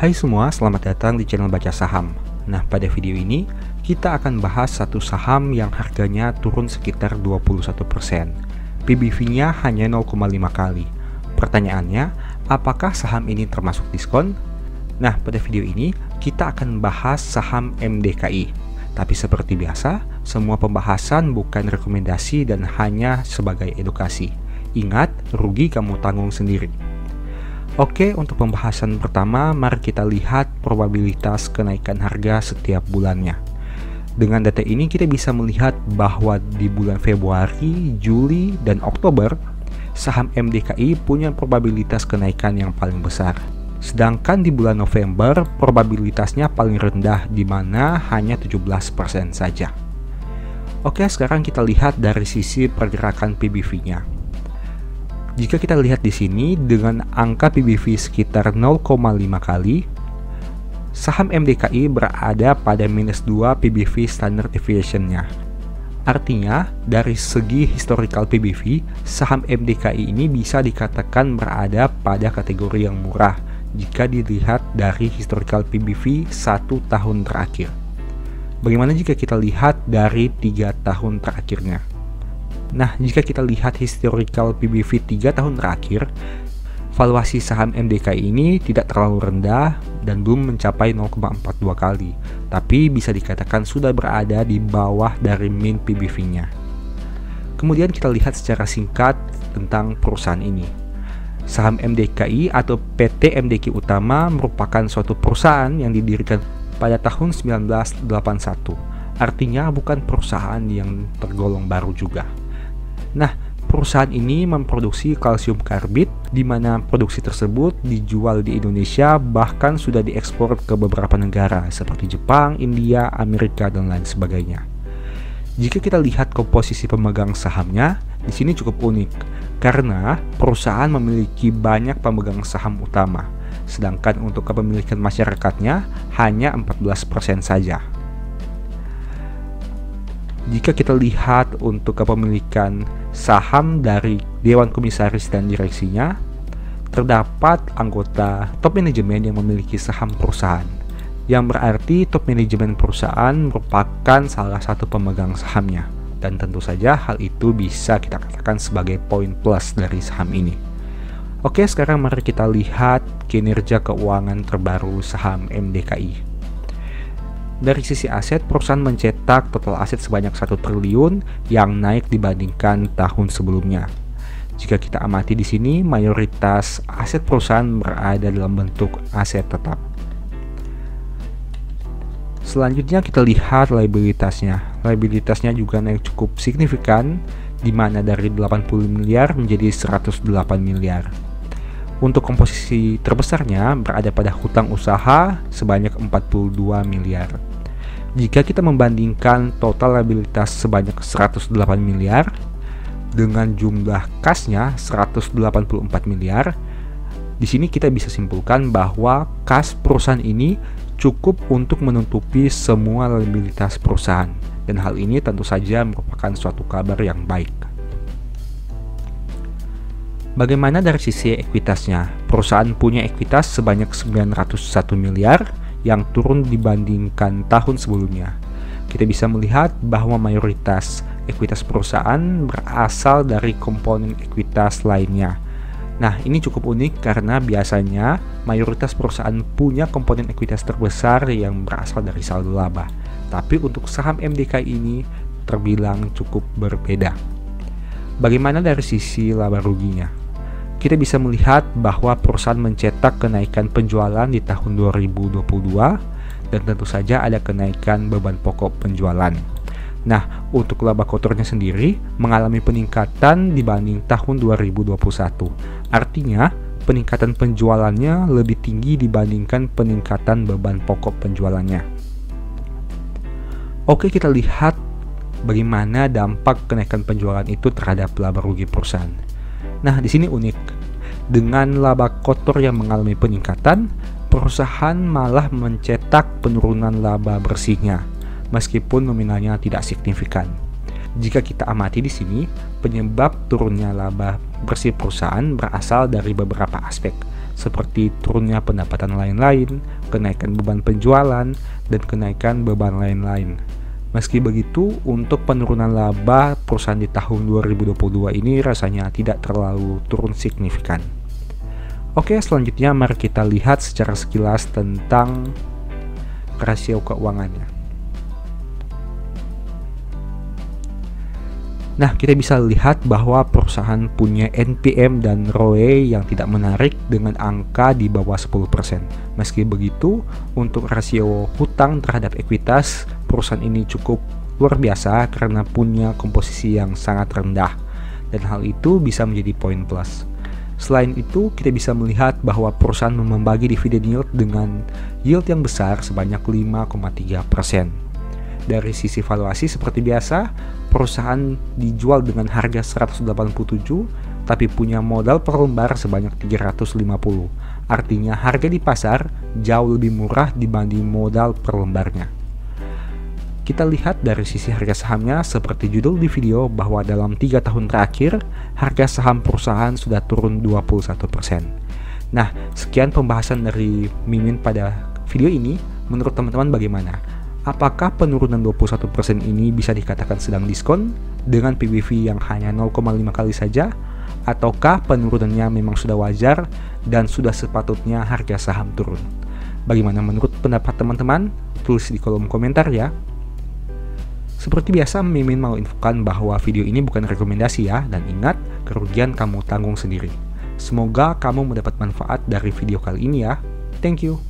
Hai semua, selamat datang di channel Baca Saham. Nah, pada video ini kita akan bahas satu saham yang harganya turun sekitar 21%. PBV-nya hanya 0,5 kali. Pertanyaannya, apakah saham ini termasuk diskon? Nah, pada video ini kita akan bahas saham MDKI. Tapi seperti biasa, semua pembahasan bukan rekomendasi dan hanya sebagai edukasi. Ingat, rugi kamu tanggung sendiri. Oke, untuk pembahasan pertama, mari kita lihat probabilitas kenaikan harga setiap bulannya. Dengan data ini kita bisa melihat bahwa di bulan Februari, Juli, dan Oktober, saham MDKI punya probabilitas kenaikan yang paling besar. Sedangkan di bulan November, probabilitasnya paling rendah di mana hanya 17% saja. Oke, sekarang kita lihat dari sisi pergerakan PBV-nya. Jika kita lihat di sini dengan angka PBV sekitar 0,5 kali, saham MDKI berada pada minus 2 PBV standard deviation-nya. Artinya, dari segi historical PBV, saham MDKI ini bisa dikatakan berada pada kategori yang murah jika dilihat dari historical PBV 1 tahun terakhir. Bagaimana jika kita lihat dari 3 tahun terakhirnya? Nah, jika kita lihat historical PBV 3 tahun terakhir, valuasi saham MDKI ini tidak terlalu rendah dan belum mencapai 0,42 kali, tapi bisa dikatakan sudah berada di bawah dari mean PBV-nya. Kemudian kita lihat secara singkat tentang perusahaan ini. Saham MDKI atau PT MDKI Utama merupakan suatu perusahaan yang didirikan pada tahun 1981. Artinya bukan perusahaan yang tergolong baru juga. Nah, perusahaan ini memproduksi kalsium karbit, di mana produksi tersebut dijual di Indonesia bahkan sudah diekspor ke beberapa negara seperti Jepang, India, Amerika, dan lain sebagainya. Jika kita lihat komposisi pemegang sahamnya, di sini cukup unik karena perusahaan memiliki banyak pemegang saham utama, sedangkan untuk kepemilikan masyarakatnya hanya 14% saja. Jika kita lihat untuk kepemilikan saham dari Dewan Komisaris dan direksinya, terdapat anggota top manajemen yang memiliki saham perusahaan, yang berarti top manajemen perusahaan merupakan salah satu pemegang sahamnya, dan tentu saja hal itu bisa kita katakan sebagai poin plus dari saham ini. Oke, sekarang mari kita lihat kinerja keuangan terbaru saham MDKI. Dari sisi aset, perusahaan mencetak total aset sebanyak 1 triliun yang naik dibandingkan tahun sebelumnya. Jika kita amati di sini, mayoritas aset perusahaan berada dalam bentuk aset tetap. Selanjutnya kita lihat liabilitasnya. Liabilitasnya juga naik cukup signifikan, di mana dari 80 miliar menjadi 108 miliar. Untuk komposisi terbesarnya berada pada hutang usaha sebanyak 42 miliar. Jika kita membandingkan total liabilitas sebanyak 108 miliar dengan jumlah kasnya 184 miliar, di sini kita bisa simpulkan bahwa kas perusahaan ini cukup untuk menutupi semua liabilitas perusahaan, dan hal ini tentu saja merupakan suatu kabar yang baik. Bagaimana dari sisi ekuitasnya? Perusahaan punya ekuitas sebanyak 901 miliar yang turun dibandingkan tahun sebelumnya. Kita bisa melihat bahwa mayoritas ekuitas perusahaan berasal dari komponen ekuitas lainnya. Nah, ini cukup unik karena biasanya mayoritas perusahaan punya komponen ekuitas terbesar yang berasal dari saldo laba. Tapi untuk saham MDKI ini terbilang cukup berbeda. Bagaimana dari sisi laba ruginya? Kita bisa melihat bahwa perusahaan mencetak kenaikan penjualan di tahun 2022 dan tentu saja ada kenaikan beban pokok penjualan. Nah, untuk laba kotornya sendiri mengalami peningkatan dibanding tahun 2021. Artinya, peningkatan penjualannya lebih tinggi dibandingkan peningkatan beban pokok penjualannya. Oke, kita lihat bagaimana dampak kenaikan penjualan itu terhadap laba rugi perusahaan. Nah, di sini unik. Dengan laba kotor yang mengalami peningkatan, perusahaan malah mencetak penurunan laba bersihnya, meskipun nominalnya tidak signifikan. Jika kita amati di sini, penyebab turunnya laba bersih perusahaan berasal dari beberapa aspek. seperti turunnya pendapatan lain-lain, kenaikan beban penjualan, dan kenaikan beban lain-lain. Meski begitu, untuk penurunan laba perusahaan di tahun 2022 ini rasanya tidak terlalu turun signifikan. Oke, selanjutnya mari kita lihat secara sekilas tentang rasio keuangannya. Nah, kita bisa lihat bahwa perusahaan punya NPM dan ROE yang tidak menarik dengan angka di bawah 10%. Meski begitu, untuk rasio hutang terhadap ekuitas, perusahaan ini cukup luar biasa karena punya komposisi yang sangat rendah, dan hal itu bisa menjadi poin plus. Selain itu, kita bisa melihat bahwa perusahaan membagi dividen yield dengan yield yang besar sebanyak 5,3%. Dari sisi valuasi seperti biasa, perusahaan dijual dengan harga 187, tapi punya modal per lembar sebanyak 350. Artinya harga di pasar jauh lebih murah dibanding modal per lembarnya. Kita lihat dari sisi harga sahamnya, seperti judul di video, bahwa dalam 3 tahun terakhir, harga saham perusahaan sudah turun 21%. Nah, sekian pembahasan dari Mimin pada video ini. Menurut teman-teman bagaimana? Apakah penurunan 21% ini bisa dikatakan sedang diskon dengan PBV yang hanya 0,5 kali saja? Ataukah penurunannya memang sudah wajar dan sudah sepatutnya harga saham turun? Bagaimana menurut pendapat teman-teman? Tulis di kolom komentar ya. Seperti biasa, Mimin mau infokan bahwa video ini bukan rekomendasi ya, dan ingat, kerugian kamu tanggung sendiri. Semoga kamu mendapat manfaat dari video kali ini ya. Thank you.